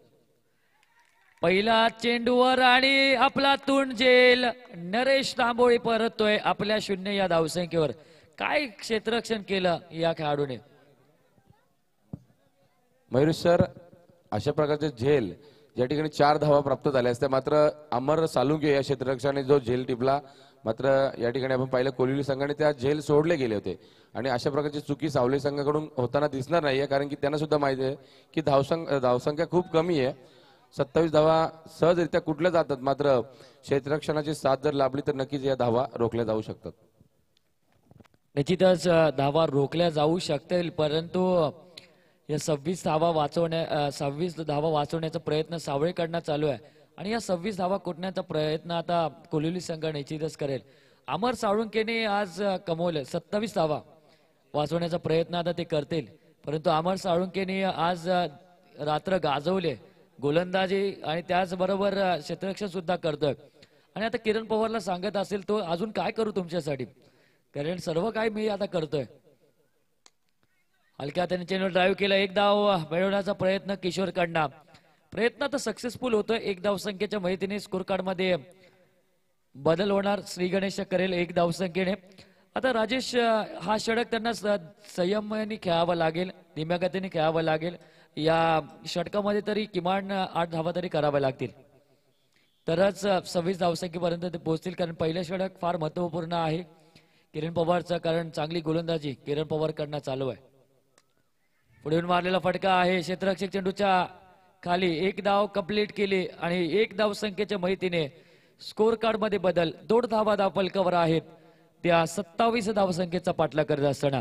पहिला चेंडूवर आणि आपला तूण जेल. नरेश तांबोळी परततोय आपल्या 0 या धावसंख्येवर. काय क्षेत्ररक्षण केलं या खेळाडूने. मयुरेश सर, अशा प्रकारचे झेल या ठिकाणी 4 धावा प्राप्त झाल्या असत्या, मात्र अमर सालुंके या क्षेत्ररक्षकाने जो झेल टिपला, मात्र या ठिकाणी आपण पाहिलं कोलिवली संघाने त्या झेल सोडले गेले होते. आणि अशा प्रकारची चुकी सावली संघाकडून होताना दिसणार नाहीये, कारण की त्यांना सुद्धा माहिती आहे की धावसंख्या खूप कमी आहे. 27 धावा सहजरित्या कुठल्या जातात, मात्र क्षेत्ररक्षणाची साथ जर लाभली तर नक्कीच या धावा रोखल्या जाऊ शकतात. निश्चितच धावा रोखल्या जाऊ शकतील, परंतु या 26 धावा वाचवण्याचा प्रयत्न सावळेकडनं चालू आहे आणि या 26 धावा कुटण्याचा प्रयत्न आता कोलिवली संघ निश्चितच करेल. अमर साळुंकेने आज कमवले 27 धावा वाचवण्याचा प्रयत्न आता ते करतील, परंतु अमर साळुंकेने आज रात्र गाजवले गोलंदाजी आणि त्याचबरोबर क्षेत्ररक्षण सुद्धा करतोय. आणि आता किरण पवारला सांगत असेल तो अजून काय करू तुमच्यासाठी, कारण सर्व काही मी आता करतोय. हलक्या त्याने चेंडू ड्राईव्ह केला, 1 धाव मिळवण्याचा प्रयत्न किशोर कडनं. प्रयत्न तर सक्सेसफुल होतोय. 1 धावसंख्येच्या माहितीने स्कोर कार्ड मध्ये बदल होणार. श्री गणेश करेल 1 धावसंख्येने. आता राजेश हा षटक त्यांना संयमाने खेळावा लागेल, धीम्या गतीने खेळावं लागेल. या षटकामध्ये तरी किमान 8 धावा तरी कराव्या लागतील, तरच 26 धावसंख्येपर्यंत ते पोहोचतील. कारण पहिलं षटक फार महत्वपूर्ण आहे किरण पवारचं, कारण चांगली गोलंदाजी किरण पवार कडनं चालू आहे. पुढे मारलेला फटका आहे, क्षेत्ररक्षक चेंडूच्या खाली 1 धाव कंप्लीट केली आणि 1 धावसंख्येच्या माहितीने स्कोर कार्ड मध्ये बदल. 2 धावा धावफलकावर आहेत त्या 27 धावसंख्येचा पाठलाग करत असताना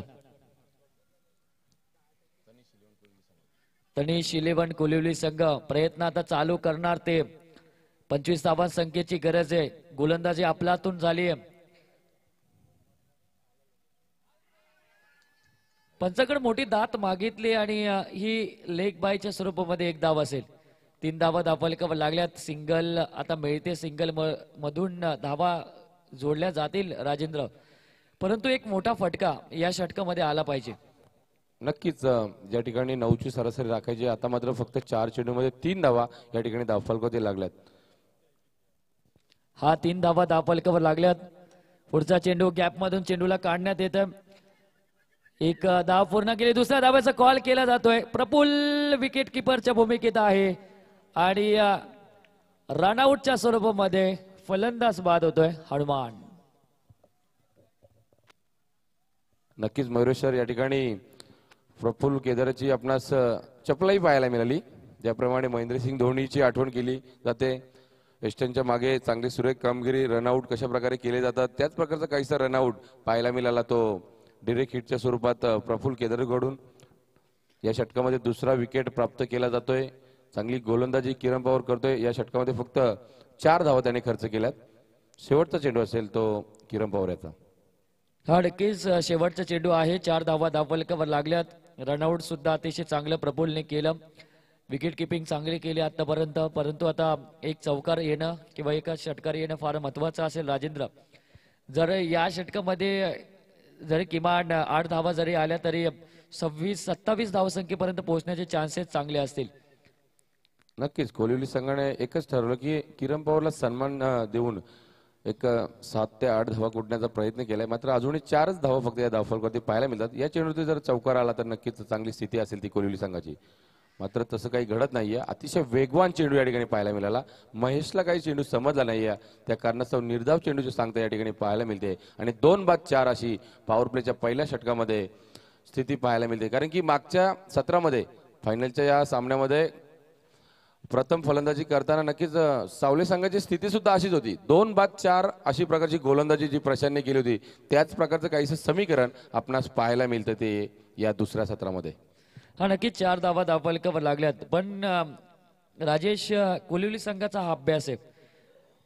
तनिष 11 कोलिवली संघ प्रयत्न आता चालू करणार. ते 25 धावसंख्येची गरज आहे. गोलंदाजी आपलातून झाली आहे. पंचाकडे मोठी दात मागितली आणि ही लेग बायच्या स्वरूपामध्ये 1 धाव असेल. 3 धावा धावफलकावर लागल्यात. सिंगल आता मिळते, सिंगल मधून धावा जोडल्या जातील राजेंद्र, परंतु एक मोठा फटका या षटकामध्ये आला पाहिजे. नक्कीच ज्या ठिकाणी 9ची सरासरी राखायची, आता मात्र फक्त 4 चेंडूमध्ये 3 धावा या ठिकाणी धावफलकावरती लागल्यात. हा 3 धावा धावफलकावर लागल्यात. पुढचा चेंडू गॅप मधून चेंडूला काढण्यात येत. एक धाव पूर्ण केली. दुसऱ्या धाव्याचा कॉल केला जातोय. प्रफुल्ल विकेट किपरच्या भूमिकेत आहे आणि रनआउटच्या स्वरूपामध्ये फलंदाज बाद होतोय हनुमान. नक्कीच मयुरेश सर, या ठिकाणी प्रफुल्ल केदारची आपणास चपलाही पाहायला मिळाली. ज्याप्रमाणे महेंद्रसिंग धोनीची आठवण केली जाते, वेस्टर्नच्या मागे चांगली सुरेख कामगिरी, रनआउट कशा प्रकारे केले जातात, त्याच प्रकारचा काहीसा रनआउट पाहायला मिळाला. तो डिरेक्ट हिटच्या स्वरूपात प्रफुल्ल केदारकडून या षटकामध्ये दुसरा विकेट प्राप्त केला जातोय. चांगली गोलंदाजी किरण पवार करतोय. या षटकामध्ये फक्त 4 धावा त्याने खर्च केल्यात. शेवटचा चेंडू असेल तो किरण पवार याचा. हा नक्कीच शेवटचा चेंडू आहे. 4 धावा धावफलकावर लागल्यात. रनआउट सुद्धा अतिशय चांगलं प्रफुल्लने केलं. विकेट किपिंग चांगली केली आतापर्यंत, परंतु आता एक चौकार येणं किंवा एका षटकार येणं फार महत्वाचं असेल राजेंद्र. जर या षटकामध्ये जरी किमान 8 धावा जरी आल्या तरी 26-27 धावसंख्येपर्यंत पोहोचण्याचे चान्सेस चांगले असतील. नक्कीच कोलिवली संघाने एकच ठरवलं की किरण पवारला सन्मान देऊन एक 7 ते 8 धावा कुटण्याचा प्रयत्न केलाय. मात्र अजूनही 4च धावा फक्त या धावफलकावरती पाहायला मिळतात. या चेंडूवरती जर चौकार आला तर नक्कीच चांगली स्थिती असेल ती कोलिवली संघाची. मात्र तसं काही घडत नाहीये. अतिशय वेगवान चेंडू या ठिकाणी पाहायला मिळाला. महेशला काही चेंडू समजला नाहीये, त्या कारणास्तव निर्धाव चेंडूची सांगता या ठिकाणी पाहायला मिळते आणि 2-4 अशी पॉवर प्लेच्या पहिल्या षटकामध्ये स्थिती पाहायला मिळते. कारण की मागच्या सत्रामध्ये फायनलच्या या सामन्यामध्ये प्रथम फलंदाजी करताना नक्कीच सावले संघाची स्थिती सुद्धा अशीच होती. 2-4 अशी प्रकारची गोलंदाजी जी प्रशांतने केली होती, त्याच प्रकारचं काहीसं समीकरण आपणास पाहायला मिळतं ते या दुसऱ्या सत्रामध्ये. हा नक्कीच 4 धावा धावफलकावर लागल्यात. पण राजेश, कोलिवली संघाचा हा अभ्यास आहे,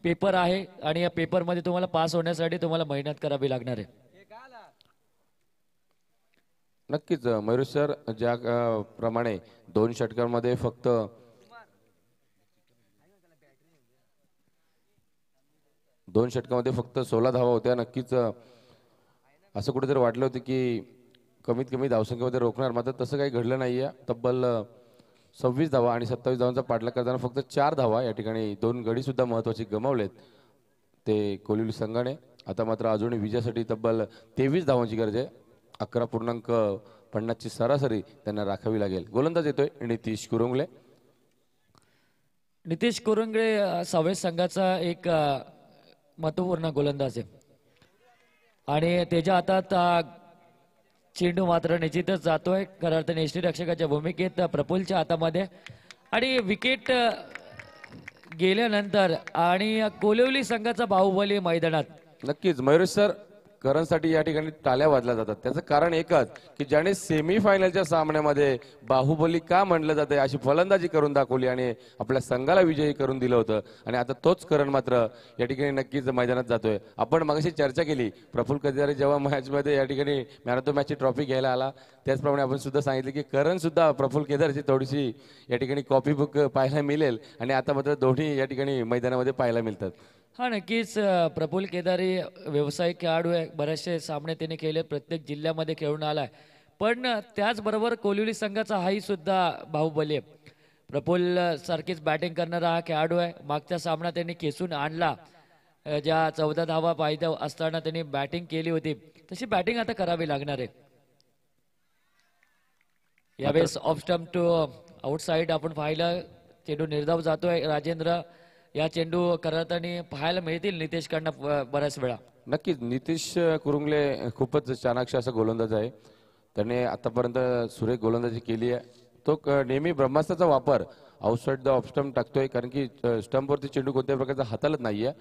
पेपर आहे आणि या पेपरमध्ये तुम्हाला पास होण्यासाठी तुम्हाला मेहनत करावी लागणार आहे. नक्कीच मयुरेश सर, ज्या प्रमाणे 2 षटकांमध्ये फक्त 16 धावा होत्या. नक्कीच असं कुठेतरी वाटलं होतं की कमीत कमी धावसंख्येमध्ये रोखणार, मात्र तसं काही घडलं नाहीये. तब्बल 26 धावा आणि 27 धावांचा पाठलाग करताना फक्त 4 धावा या ठिकाणी 2 गडी सुद्धा महत्वाचे गमावलेत ते कोलिवली संघाने. आता मात्र अजूनही विजयासाठी तब्बल 23 धावांची गरज आहे. 11.50 ची सरासरी त्यांना राखावी लागेल. गोलंदाज येतोय नितीश कुरुंगले. नितीश कुरुंगळे सावळे संघाचा एक महत्वपूर्ण गोलंदाज आहे आणि त्याच्या हातात चेंडू मात्र निश्चितच जातोय. खऱ्या अर्थाने यष्टीरक्षकाच्या भूमिकेत प्रफुल्लच्या हातामध्ये आणि विकेट गेल्यानंतर आणि कोलिवली संघाचा बाहुबली मैदानात. नक्कीच मयुरेश सर, करणसाठी या ठिकाणी टाळ्या वाजल्या जातात. त्याचं कारण एकच की ज्याने सेमीफायनलच्या सामन्यामध्ये बाहुबली का म्हणलं जाते अशी फलंदाजी करून दाखवली आणि आपल्या संघाला विजयी करून दिलं होतं, आणि आता तोच करण मात्र या ठिकाणी नक्कीच मैदानात जातोय. आपण मगाशी चर्चा केली, प्रफुल्ल केदार जेव्हा मॅचमध्ये या ठिकाणी मॅन ऑफ द मॅचची ट्रॉफी घ्यायला आला, त्याचप्रमाणे आपण सुद्धा सांगितलं की करण सुद्धा प्रफुल्ल केदारची थोडीशी या ठिकाणी कॉपी बुक पाहायला मिळेल आणि आता मात्र दोन्ही या ठिकाणी मैदानामध्ये पाहायला मिळतात. हा नक्कीच प्रफुल्ल केदारी व्यावसायिक खेळाडू आहे. बरेचसे सामने त्याने केले, प्रत्येक जिल्ह्यामध्ये खेळून आलाय. पण त्याचबरोबर कोलिवली संघाचा हाही सुद्धा बाहुबली आहे. प्रफुल्ल सारखीच बॅटिंग करणारा हा खेळाडू आहे. मागचा सामना त्यांनी खेचून आणला, ज्या 14 धावा पाहिजे असताना त्यांनी बॅटिंग केली होती, तशी बॅटिंग आता करावी लागणार आहे. यावेळेस ऑफ स्टंप टू आउटसाइड आपण पाहिलं, चेंडू निर्धाव जातोय राजेंद्र. या चेंडू करताना पाहायला मिळतील नितेशकडनं बऱ्याच वेळा. नक्कीच नितीश कुरुंगले खूपच चाणाक्ष असा गोलंदाज आहे. त्याने आतापर्यंत सुरेख गोलंदाजी केली आहे. तो नेहमी ब्रह्मास्त्राचा वापर आउटसाइड द ऑफ स्टंप टाकतोय, कारण की स्टंपवरती चेंडू कोणत्याही प्रकारचा हाताळत नाहीये.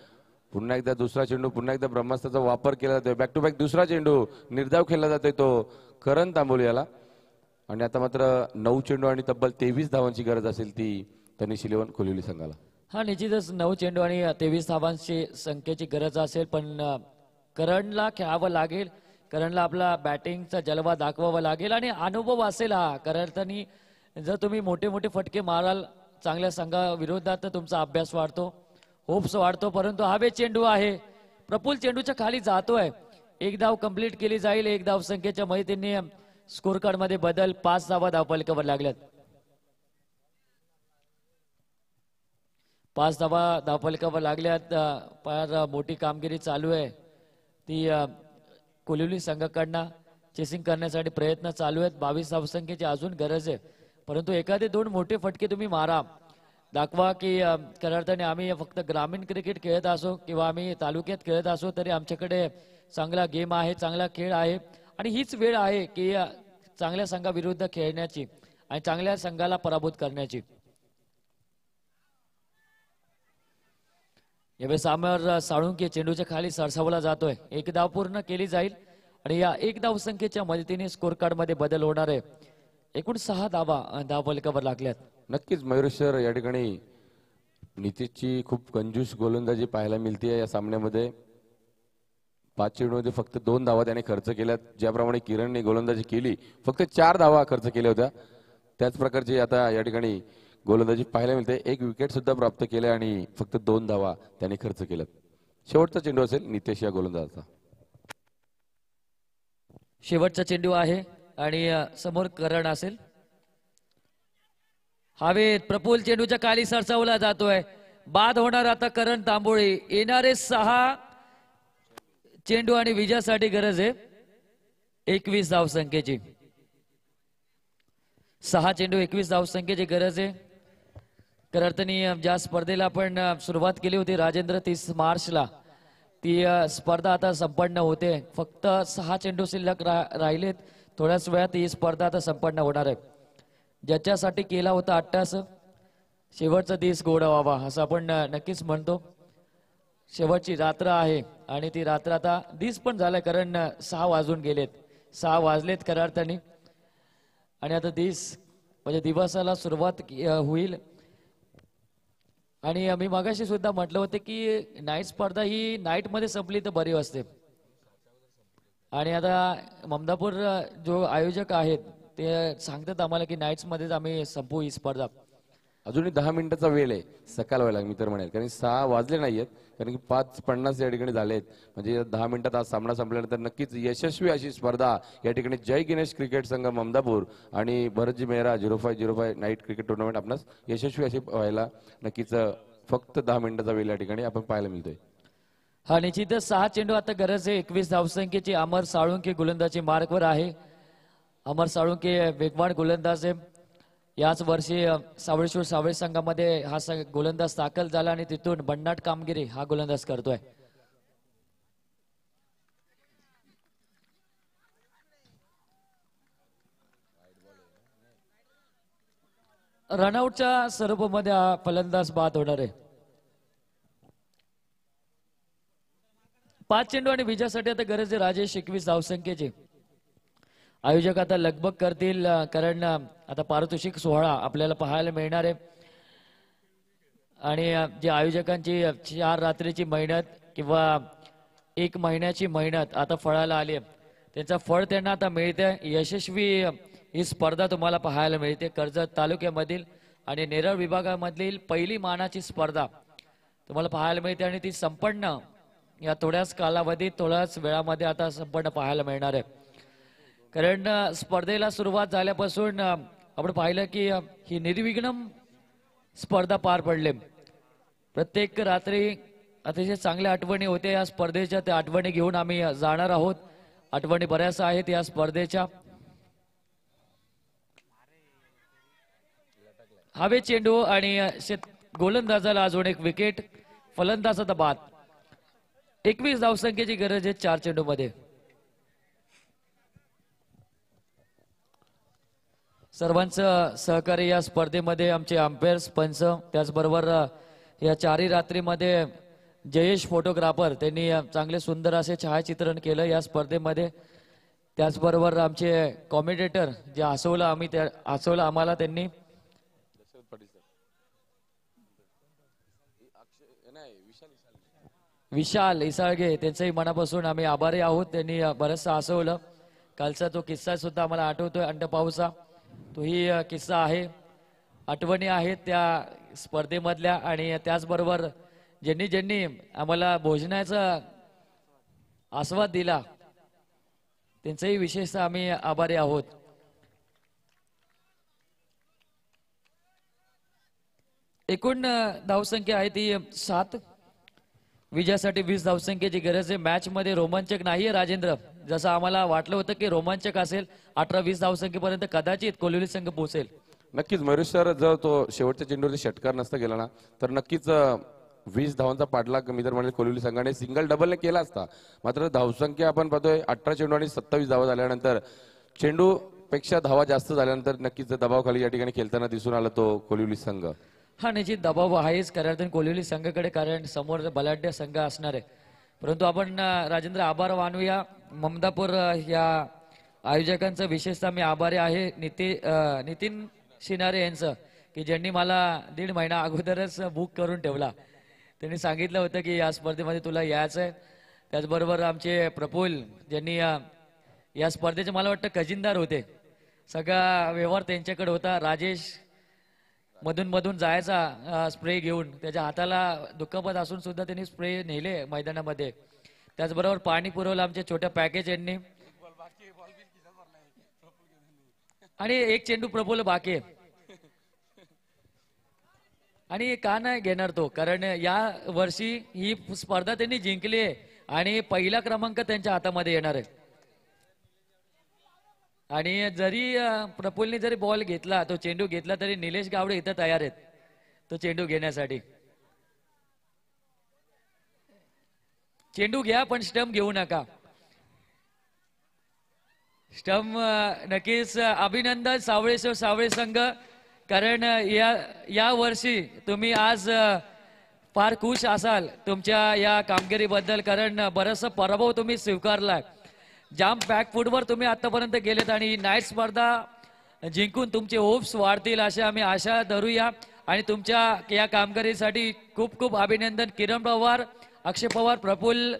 पुन्हा एकदा दुसरा चेंडू, पुन्हा एकदा ब्रह्मास्त्राचा वापर केला जातोय. बॅक टू बॅक दुसरा चेंडू निर्धाव खेळला जातोय तो करण तांबोली याला. आणि आता मात्र 9 चेंडू आणि तब्बल 23 धावांची गरज असेल ती तनिष 11 कोलिवली संघाला. हा निश्चितच 9 चेंडू आणि 23 धावांची संख्येची गरज असेल, पण करणला खेळावं लागेल. करणला आपला बॅटिंगचा जलवा दाखवावा लागेल आणि अनुभव असेल हा. कारण जर तुम्ही मोठे मोठे फटके माराल चांगल्या संघाविरोधात तुमचा अभ्यास वाढतो, होप्स वाढतो. परंतु हवे चेंडू आहे, प्रफुल चेंडूच्या खाली जातोय. एक धाव कंप्लीट केली जाईल. एक धाव संख्येच्या मदतीने स्कोर कार्ड मध्ये बदल. 5 धावा धावफलकावर लागल्यात. 5 धावा धावफलकावर लागल्यात. फार मोठी कामगिरी चालू आहे ती कोलिवली संघाकडनं. चेसिंग करण्यासाठी प्रयत्न चालू आहेत. 22 धावसंख्येची अजून गरज आहे. परंतु एखादे 2 मोठे फटके तुम्ही मारा, दाखवा की खऱ्या अर्थाने आम्ही फक्त ग्रामीण क्रिकेट खेळत असो किंवा आम्ही तालुक्यात खेळत असो तरी आमच्याकडे चांगला गेम आहे, चांगला खेळ आहे. आणि हीच वेळ आहे की चांगल्या संघाविरुद्ध खेळण्याची आणि चांगल्या संघाला पराभूत करण्याची. यावेळी सामोर साळुंके चेंडूच्या खाली सरसावला जातोय. एक धाव पूर्ण केली जाईल आणि या एक धाव संख्येच्या मदतीने स्कोर कार्ड मध्ये बदल होणार आहे. एकूण 6 धावा धावफलकावर लागल्यात. नक्कीच मयुरेश सर, या ठिकाणी नितीशची खूप कंजूस गोलंदाजी पाहायला मिळते या सामन्यामध्ये. 5 चेंडूमध्ये फक्त 2 धावा त्याने खर्च केल्यात. ज्याप्रमाणे किरणने गोलंदाजी केली फक्त 4 धावा खर्च केल्या होत्या, त्याच प्रकारची आता या ठिकाणी गोलंदाजी पाहायला मिळते. एक विकेट सुद्धा प्राप्त केले आणि फक्त 2 धावा त्याने खर्च केल्यात. शेवटचा चेंडू असेल नितेश या गोलंदाजाचा. शेवटचा चेंडू आहे आणि समोर करण असेल. हवेत प्रफुल चेंडूच्या खाली सरसावला जातोय. बाद होणार आता करण तांबोळी. येणारे 6 चेंडू आणि विजयासाठी गरज आहे 21 धावसंख्येची. 6 चेंडू 21 धावसंख्येची गरज आहे. खऱ्या अर्थाने ज्या स्पर्धेला आपण सुरुवात केली होती राजेंद्र 30 मार्चला, ती स्पर्धा आता संपन्न होते. फक्त 6 चेंडू शिल्लक राहिलेत. थोड्याच वेळात ही स्पर्धा आता संपन्न होणार आहे. ज्याच्यासाठी केला होता अट्टास, शेवटचा दिवस गोडा व्हावा असं आपण नक्कीच म्हणतो. शेवटची रात्र आहे आणि ती रात्र आता दिस पण झालाय, कारण 6 वाजून गेलेत. 6 वाजलेत खऱ्या अर्थाने आणि आता दिस म्हणजे दिवसाला सुरुवात होईल. आणि मी मगाशी सुद्धा म्हटलं होतं की नाईट स्पर्धा ही नाईट मध्ये संपली तर बरी असते. आणि आता ममदापूर जो आयोजक आहेत ते सांगतात आम्हाला की नाईट्स मध्येच आम्ही संपू ही स्पर्धा. अजूनही 10 मिनिटाचा वेळ आहे सकाळ व्हायला मी तर म्हणेल, कारण 6 वाजले नाहीयेत, कारण की 5:50 या ठिकाणी झालेत. म्हणजे 10 मिनिटात आज सामना संपल्यानंतर नक्कीच यशस्वी अशी स्पर्धा या ठिकाणी जय गणेश क्रिकेट संघ ममदापूर आणि Bharatji Mehra 0505 night cricket tournament आपणास यशस्वी अशी व्हायला नक्कीच फक्त 10 मिनिटाचा वेळ या ठिकाणी आपण पाहायला मिळतोय. हा निश्चितच 6 चेंडू आता गरज आहे 21 धावसंख्येची. अमर साळुंके गोलंदाजी मार्कवर आहे. अमर साळुंके वेगवान गोलंदाज आहे. याच वर्षी सावळेश्वर सावळे संघामध्ये हा गोलंदाज दाखल झाला आणि तिथून भन्नाट कामगिरी हा गोलंदाज करतोय. रनआउटच्या स्वरूपामध्ये हा फलंदाज बाद होणार आहे. 5 चेंडू आणि विजयासाठी आता गरज आहे राजेश 21 धावसंख्येची. आयोजक आता लगबग करतील, कारण आता पारितोषिक सोहळा आपल्याला पाहायला मिळणार आहे. आणि जे आयोजकांची 4 रात्रीची मेहनत किंवा 1 महिन्याची मेहनत आता फळाला आली आहे, त्याचं फळ त्यांना आता मिळते. यशस्वी ही स्पर्धा तुम्हाला पाहायला मिळते. कर्जत तालुक्यामधील आणि नेरळ विभागामधील पहिली मानाची स्पर्धा तुम्हाला पाहायला मिळते आणि ती संपन्न या थोड्याच कालावधीत थोड्याच वेळामध्ये आता संपन्न पाहायला मिळणार आहे. कारण स्पर्धेला सुरुवात झाल्यापासून आपण पाहिलं की ही निर्विघ्न स्पर्धा पार पडली. प्रत्येक रात्री अतिशय चांगल्या आठवणी होत्या या स्पर्धेच्या. त्या आठवणी घेऊन आम्ही जाणार आहोत. आठवणी बऱ्याच आहेत या स्पर्धेच्या. हवे चेंडू आणि गोलंदाजाला अजून एक विकेट. फलंदाजाचा बाद. 21 धावसंख्येची गरज आहे 4 चेंडू मध्ये. सर्वांचं सहकार्य या स्पर्धेमध्ये आमचे अंपायर्स, पंच, त्याचबरोबर या 4ही रात्रीमध्ये जयेश फोटोग्राफर त्यांनी चांगले सुंदर असे छायाचित्रण केलं या स्पर्धेमध्ये. त्याचबरोबर आमचे कॉमेंटेटर जे हसवलं आम्हाला त्यांनी विशाल इसाळगे, त्यांचंही मनापासून आम्ही आभारी आहोत. त्यांनी बरंचसं हसवलं. कालचा तो किस्सा सुद्धा आम्हाला आठवतोय अंडपाऊचा, तोही किस्सा आहे. आठवणी आहेत त्या स्पर्धेमधल्या आणि त्याचबरोबर ज्यांनी ज्यांनी आम्हाला भोजनाचा आस्वाद दिला त्यांचंही विशेषतः आम्ही आभारी आहोत. एकूण धावसंख्या आहे ती 7. विजयासाठी 20 धावसंख्येची गरज आहे. मॅच मध्ये रोमांचक नाहीये राजेंद्र, जसं आम्हाला वाटलं होतं की रोमांचक असेल. 18-20 धावसंख्येपर्यंत कदाचित कोल्हुली संघ पोहोचेल. नक्कीच मयुरेश सर, जर तो शेवटच्या चेंडूवरती षटकार नसता गेला ना तर नक्कीच 20 धावांचा पाठलाग मी तर म्हणेल कोल्हुली संघाने सिंगल डबलने केला असता. मात्र धावसंख्या आपण पाहतोय 18 चेंडू आणि 27 धावा झाल्यानंतर चेंडू पेक्षा धावा जास्त झाल्यानंतर नक्कीच दबावाखाली या ठिकाणी खेळताना दिसून आला तो कोल्हुली संघ. हा निश्चित दबाव आहेच कारण कोल्हुली संघाकडे, कारण समोर बलाढ्य संघ असणार आहे. परंतु आपण राजेंद्र आभार मानूया ममदापूर या आयोजकांचं. विशेषतः मी आभारी आहे नितीन शिनारे यांचं की ज्यांनी मला 1.5 महिना अगोदरच बुक करून ठेवला. त्यांनी सांगितलं होतं की या स्पर्धेमध्ये तुला यायचं आहे. त्याचबरोबर आमचे प्रफुल्ल ज्यांनी या स्पर्धेचे मला वाटतं खजिनदार होते. सगळा व्यवहार त्यांच्याकडे होता. राजेश मधून मधून जायचा स्प्रे घेऊन, त्याच्या हाताला दुखापत असून सुद्धा त्यांनी स्प्रे नेले मैदानामध्ये. त्याचबरोबर पाणी पुरवलं आमच्या छोट्या पॅकेज यांनी. आणि एक चेंडू प्रफुल्ल बाकी आहे. आणि का नाही घेणार तो, कारण या वर्षी ही स्पर्धा त्यांनी जिंकली आहे आणि पहिला क्रमांक त्यांच्या हातामध्ये येणार आहे. आणि जरी प्रफुल्लने जरी बॉल घेतला, तो चेंडू घेतला, तरी निलेश गावडे इथं तयार आहेत तो चेंडू घेण्यासाठी. चेंडू घ्या पण स्टंप घेऊ नका. स्टंप नक्कीच. अभिनंदन सावळे संघ, कारण या वर्षी तुम्ही आज फार खुश असाल तुमच्या या कामगिरीबद्दल, कारण बरंचसं पराभव तुम्ही स्वीकारलाय. जाम बॅक फूटवर तुम्ही आतापर्यंत गेलेत आणि नाईट स्पर्धा जिंकून तुमचे होप्स वाढतील अशा आम्ही आशा धरूया. आणि तुमच्या या कामगिरीसाठी खूप खूप अभिनंदन. किरण पवार, अक्षय पवार, प्रफुल्ल,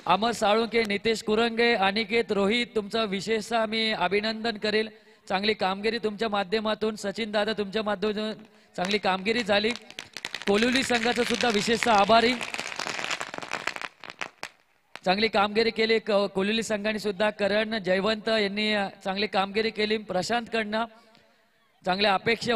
अमर साळुंके, नितेश कुरंगे, अनिकेत, रोहित, तुमचं विशेषतः मी अभिनंदन करेल. चांगली कामगिरी तुमच्या माध्यमातून. सचिन दादा, तुमच्या माध्यमातून चांगली कामगिरी झाली. कोल्हुली संघाचं सुद्धा विशेषतः आभारी. चांगली कामगिरी केली कोल्हुली संघाने सुद्धा. करण, जयवंत यांनी चांगली कामगिरी केली. प्रशांत कडनं चांगल्या अपेक्षा